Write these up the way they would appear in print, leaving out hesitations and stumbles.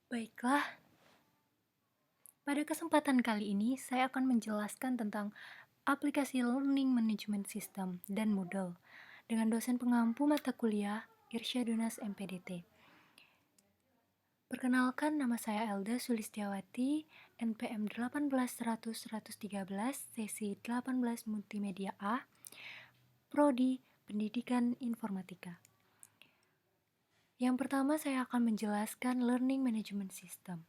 Baiklah, pada kesempatan kali ini saya akan menjelaskan tentang aplikasi Learning Management System dan Moodle dengan dosen pengampu mata kuliah Irsyadunas MPDT. Perkenalkan, nama saya Elda Sulistiawati, NPM 1810013, sesi 18 Multimedia A, Prodi Pendidikan Informatika. Yang pertama saya akan menjelaskan Learning Management System.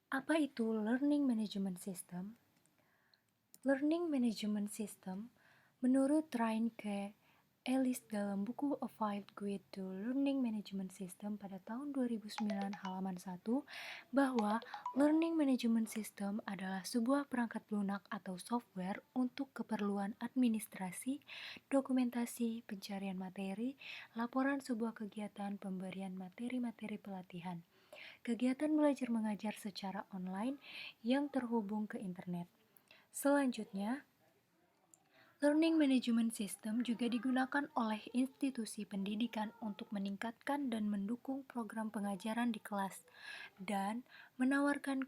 Apa itu Learning Management System? Learning Management System menurut Ryan K. Ellis dalam buku A Five Guide to Learning Management System pada tahun 2009 halaman 1 bahwa Learning Management System adalah sebuah perangkat lunak atau software untuk keperluan administrasi, dokumentasi, pencarian materi, laporan sebuah kegiatan, pemberian materi-materi pelatihan, kegiatan belajar mengajar secara online yang terhubung ke internet. Selanjutnya, Learning Management System juga digunakan oleh institusi pendidikan untuk meningkatkan dan mendukung program pengajaran di kelas dan menawarkan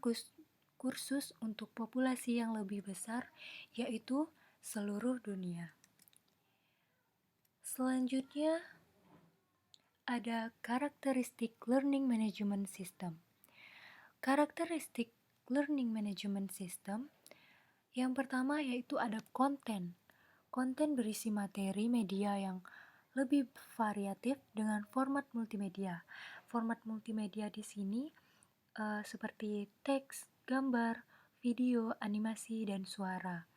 kursus untuk populasi yang lebih besar, yaitu seluruh dunia. Selanjutnya, ada karakteristik Learning Management System. Karakteristik Learning Management System yang pertama yaitu ada konten. Konten berisi materi media yang lebih variatif dengan format multimedia. Format multimedia di sini seperti teks, gambar, video, animasi, dan suara.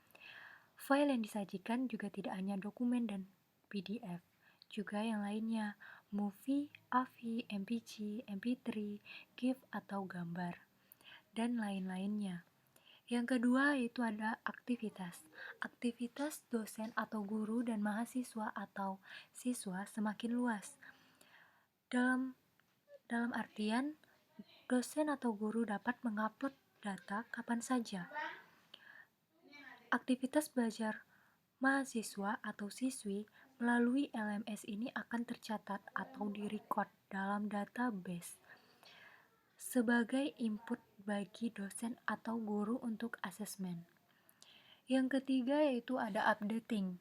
File yang disajikan juga tidak hanya dokumen dan PDF, juga yang lainnya, movie, AVI, MPG, MP3, GIF atau gambar, dan lain-lainnya. Yang kedua yaitu ada aktivitas. Aktivitas dosen atau guru dan mahasiswa atau siswa semakin luas. Dalam artian, dosen atau guru dapat mengupload data kapan saja. Aktivitas belajar mahasiswa atau siswi melalui LMS ini akan tercatat atau direcord dalam database sebagai input bagi dosen atau guru untuk asesmen. Yang ketiga yaitu ada updating.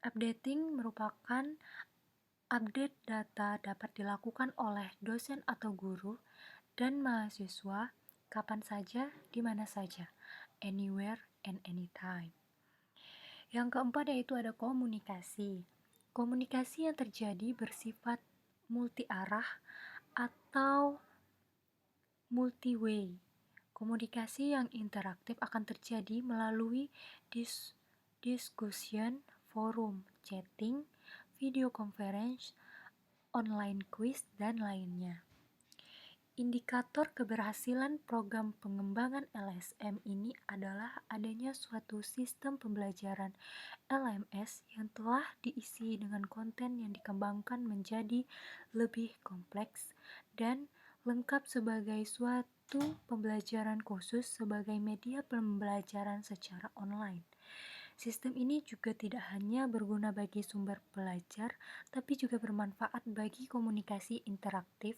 Updating merupakan update data dapat dilakukan oleh dosen atau guru dan mahasiswa kapan saja, di mana saja, anywhere and anytime. Yang keempat yaitu ada komunikasi. Komunikasi yang terjadi bersifat multi-arah atau multi-way. Komunikasi yang interaktif akan terjadi melalui discussion, forum, chatting, video conference, online quiz, dan lainnya. Indikator keberhasilan program pengembangan LSM ini adalah adanya suatu sistem pembelajaran LMS yang telah diisi dengan konten yang dikembangkan menjadi lebih kompleks dan lengkap sebagai suatu pembelajaran khusus sebagai media pembelajaran secara online. Sistem ini juga tidak hanya berguna bagi sumber belajar, tapi juga bermanfaat bagi komunikasi interaktif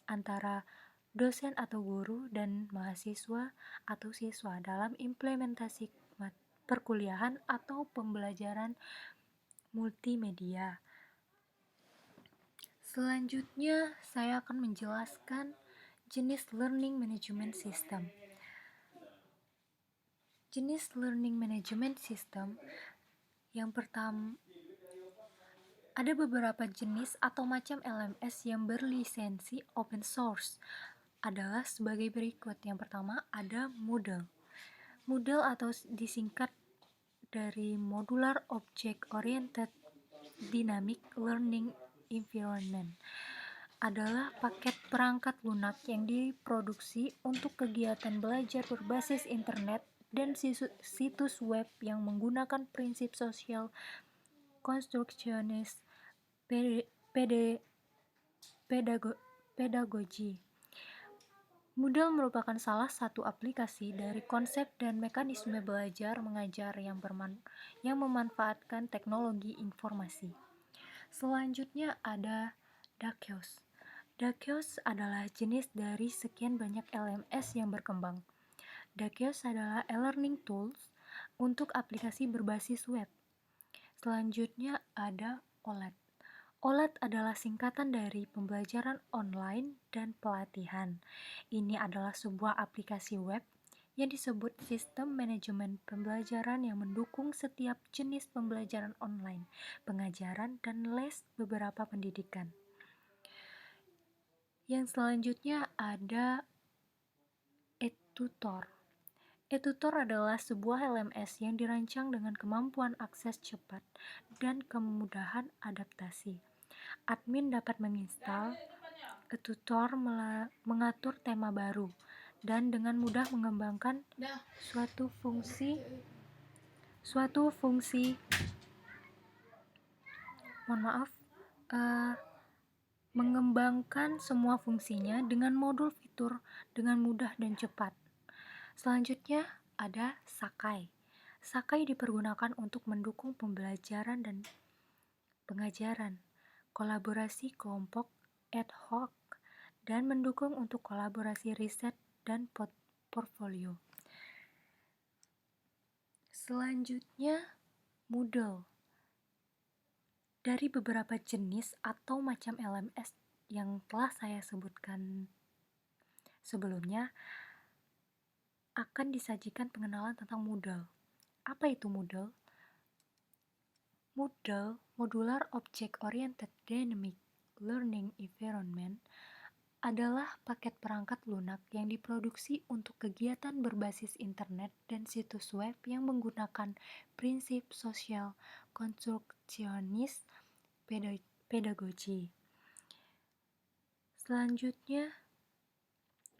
antara dosen atau guru dan mahasiswa atau siswa dalam implementasi perkuliahan atau pembelajaran multimedia. Selanjutnya, saya akan menjelaskan jenis Learning Management System. Jenis Learning Management System yang pertama, ada beberapa jenis atau macam LMS yang berlisensi open source adalah sebagai berikut. Yang pertama ada Moodle. Moodle atau disingkat dari Modular Object Oriented Dynamic Learning Environment adalah paket perangkat lunak yang diproduksi untuk kegiatan belajar berbasis internet dan situs web yang menggunakan prinsip sosial konstruksionis pedagogi. Moodle merupakan salah satu aplikasi dari konsep dan mekanisme belajar mengajar yang memanfaatkan teknologi informasi. Selanjutnya ada Dakos. Dakeos adalah jenis dari sekian banyak LMS yang berkembang. Dakeos adalah e-learning tools untuk aplikasi berbasis web. Selanjutnya ada OLED. OLED adalah singkatan dari pembelajaran online dan pelatihan. Ini adalah sebuah aplikasi web yang disebut sistem manajemen pembelajaran yang mendukung setiap jenis pembelajaran online, pengajaran, dan les beberapa pendidikan. Yang selanjutnya ada eTutor. eTutor adalah sebuah LMS yang dirancang dengan kemampuan akses cepat dan kemudahan adaptasi. Admin dapat menginstal eTutor, mengatur tema baru, dan dengan mudah mengembangkan suatu fungsi mengembangkan semua fungsinya dengan modul fitur dengan mudah dan cepat. Selanjutnya ada Sakai. Sakai dipergunakan untuk mendukung pembelajaran dan pengajaran, kolaborasi kelompok ad hoc, dan mendukung untuk kolaborasi riset dan portfolio. Selanjutnya, Moodle. Dari beberapa jenis atau macam LMS yang telah saya sebutkan sebelumnya, akan disajikan pengenalan tentang Moodle. Apa itu Moodle? Moodle, Modular Object Oriented Dynamic Learning Environment, adalah paket perangkat lunak yang diproduksi untuk kegiatan berbasis internet dan situs web yang menggunakan prinsip sosial konstruksionis pedagogi. Selanjutnya,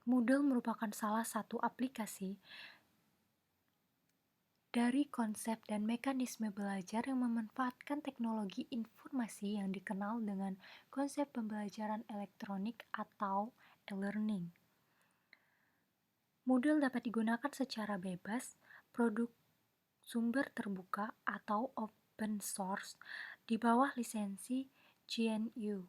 Moodle merupakan salah satu aplikasi dari konsep dan mekanisme belajar yang memanfaatkan teknologi informasi yang dikenal dengan konsep pembelajaran elektronik atau e-learning. Moodle dapat digunakan secara bebas, produk sumber terbuka atau open source di bawah lisensi GNU.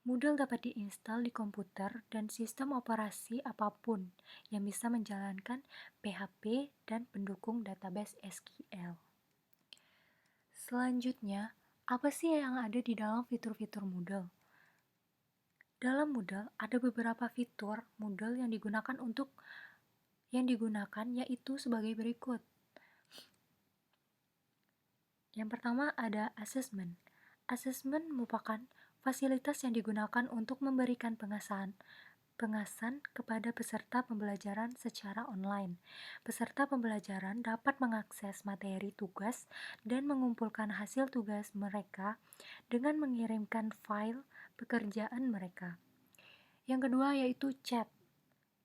Moodle dapat diinstal di komputer dan sistem operasi apapun yang bisa menjalankan PHP dan pendukung database SQL. Selanjutnya, apa sih yang ada di dalam fitur-fitur Moodle? Dalam Moodle ada beberapa fitur Moodle yang digunakan yaitu sebagai berikut. Yang pertama ada assessment. Assessment merupakan fasilitas yang digunakan untuk memberikan pengasan kepada peserta pembelajaran secara online. Peserta pembelajaran dapat mengakses materi tugas dan mengumpulkan hasil tugas mereka dengan mengirimkan file pekerjaan mereka. Yang kedua yaitu chat.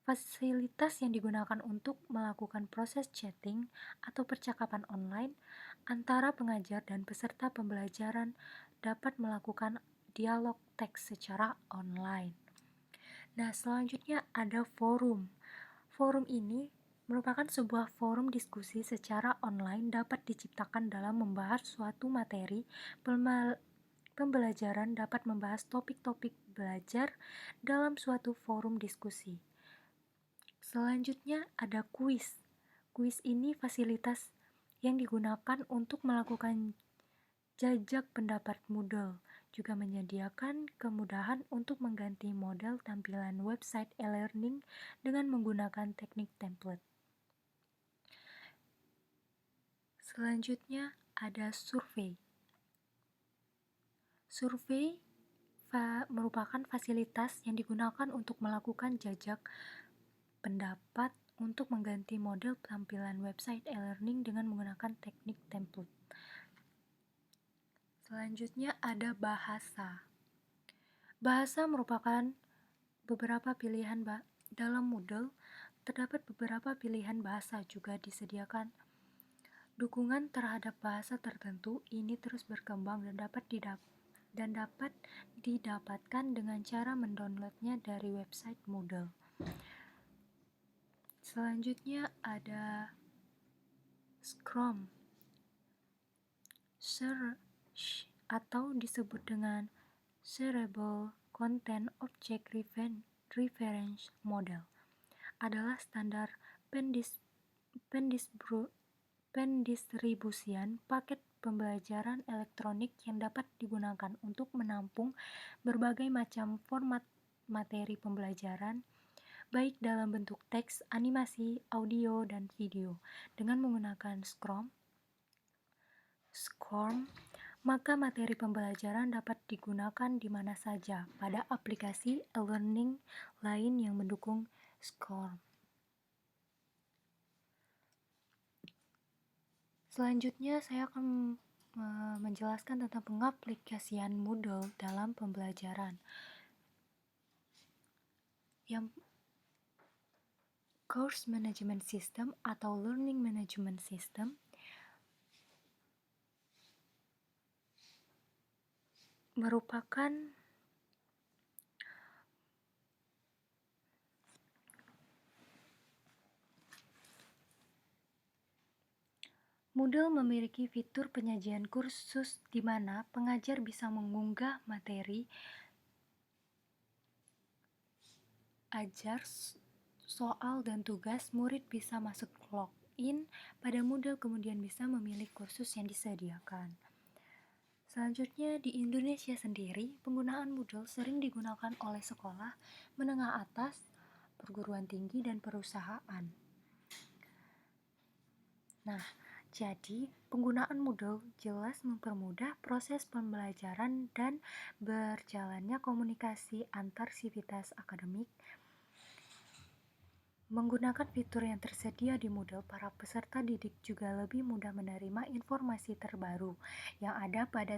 Fasilitas yang digunakan untuk melakukan proses chatting atau percakapan online antara pengajar dan peserta pembelajaran dapat melakukan dialog teks secara online. Nah, selanjutnya ada forum. Forum ini merupakan sebuah forum diskusi secara online dapat diciptakan dalam membahas suatu materi pembelajaran dapat membahas topik-topik belajar dalam suatu forum diskusi. Selanjutnya ada kuis. Kuis ini fasilitas yang digunakan untuk melakukan jajak pendapat Moodle, juga menyediakan kemudahan untuk mengganti model tampilan website e-learning dengan menggunakan teknik template. Selanjutnya ada survei. Survei merupakan fasilitas yang digunakan untuk melakukan jajak pendapat untuk mengganti model tampilan website e-learning dengan menggunakan teknik template. Selanjutnya ada bahasa. Bahasa merupakan beberapa pilihan dalam Moodle. Terdapat beberapa pilihan bahasa juga disediakan. Dukungan terhadap bahasa tertentu ini terus berkembang dan dapat didapatkan dengan cara mendownloadnya dari website Moodle. Selanjutnya ada Scrum. Search atau disebut dengan Shareable Content Object Reference Model adalah standar pendistribusian paket pembelajaran elektronik yang dapat digunakan untuk menampung berbagai macam format materi pembelajaran, baik dalam bentuk teks, animasi, audio, dan video. Dengan menggunakan SCORM, maka materi pembelajaran dapat digunakan di mana saja pada aplikasi e-learning lain yang mendukung SCORM. Selanjutnya, saya akan menjelaskan tentang pengaplikasian Moodle dalam pembelajaran. Yang Course Management System atau Learning Management System merupakan Moodle memiliki fitur penyajian kursus di mana pengajar bisa mengunggah materi, ajar, soal, dan tugas. Murid bisa masuk login pada Moodle kemudian bisa memilih kursus yang disediakan. Selanjutnya, di Indonesia sendiri, penggunaan Moodle sering digunakan oleh sekolah menengah atas, perguruan tinggi, dan perusahaan. Nah, jadi penggunaan Moodle jelas mempermudah proses pembelajaran dan berjalannya komunikasi antar sivitas akademik. Menggunakan fitur yang tersedia di Moodle, para peserta didik juga lebih mudah menerima informasi terbaru yang ada pada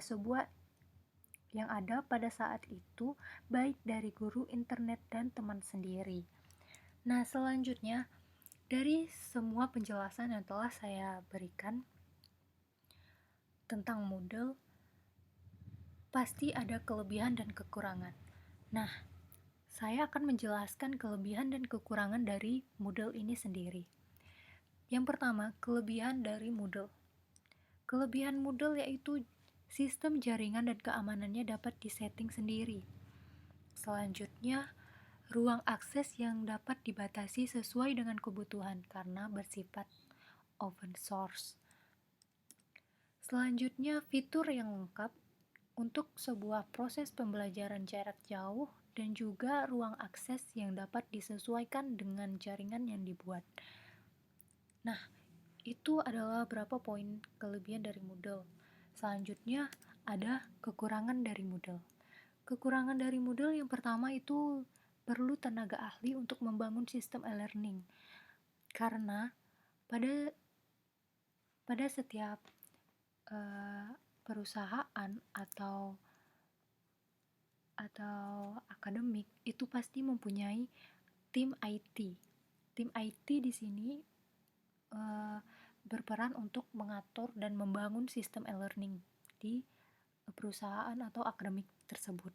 saat itu, baik dari guru, internet, dan teman sendiri. Nah, selanjutnya, dari semua penjelasan yang telah saya berikan tentang Moodle, pasti ada kelebihan dan kekurangan. Nah, saya akan menjelaskan kelebihan dan kekurangan dari Moodle ini sendiri. Yang pertama, kelebihan dari Moodle. Kelebihan Moodle yaitu sistem jaringan dan keamanannya dapat disetting sendiri. Selanjutnya, ruang akses yang dapat dibatasi sesuai dengan kebutuhan karena bersifat open source. Selanjutnya, fitur yang lengkap untuk sebuah proses pembelajaran jarak jauh dan juga ruang akses yang dapat disesuaikan dengan jaringan yang dibuat. Nah, itu adalah beberapa poin kelebihan dari Moodle. Selanjutnya, ada kekurangan dari Moodle. Kekurangan dari Moodle yang pertama itu perlu tenaga ahli untuk membangun sistem e-learning. Karena pada setiap perusahaan atau akademik itu pasti mempunyai tim IT. Tim IT di sini berperan untuk mengatur dan membangun sistem e-learning di perusahaan atau akademik tersebut.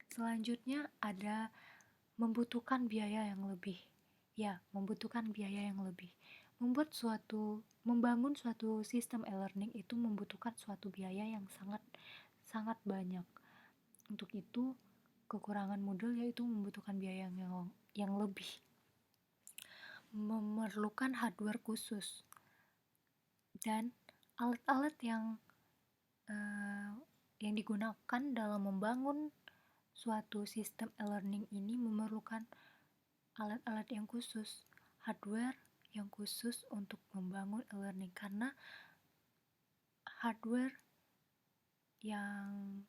Selanjutnya ada membutuhkan biaya yang lebih. Ya, membutuhkan biaya yang lebih. Membangun suatu sistem e-learning itu membutuhkan suatu biaya yang sangat banyak. Untuk itu, kekurangan Moodle yaitu membutuhkan biaya yang lebih. Memerlukan hardware khusus. Dan alat-alat yang digunakan dalam membangun suatu sistem e-learning ini memerlukan alat-alat yang khusus, hardware yang khusus untuk membangun e-learning, karena hardware yang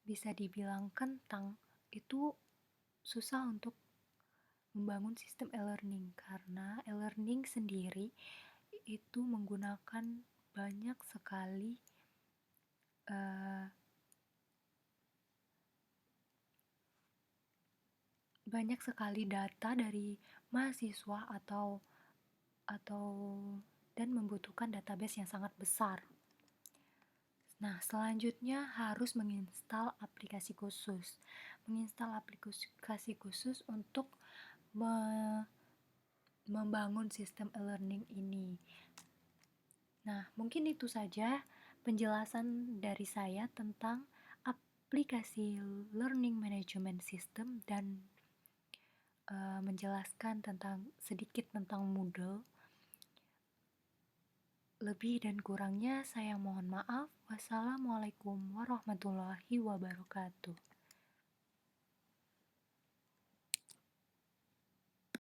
bisa dibilang kentang itu susah untuk membangun sistem e-learning, karena e-learning sendiri itu menggunakan banyak sekali data dari mahasiswa dan membutuhkan database yang sangat besar. Nah, selanjutnya harus menginstal aplikasi khusus. Menginstal aplikasi khusus untuk membangun sistem e-learning ini. Nah, mungkin itu saja penjelasan dari saya tentang aplikasi Learning Management System dan menjelaskan sedikit tentang Moodle. Lebih dan kurangnya saya mohon maaf. Wassalamualaikum warahmatullahi wabarakatuh.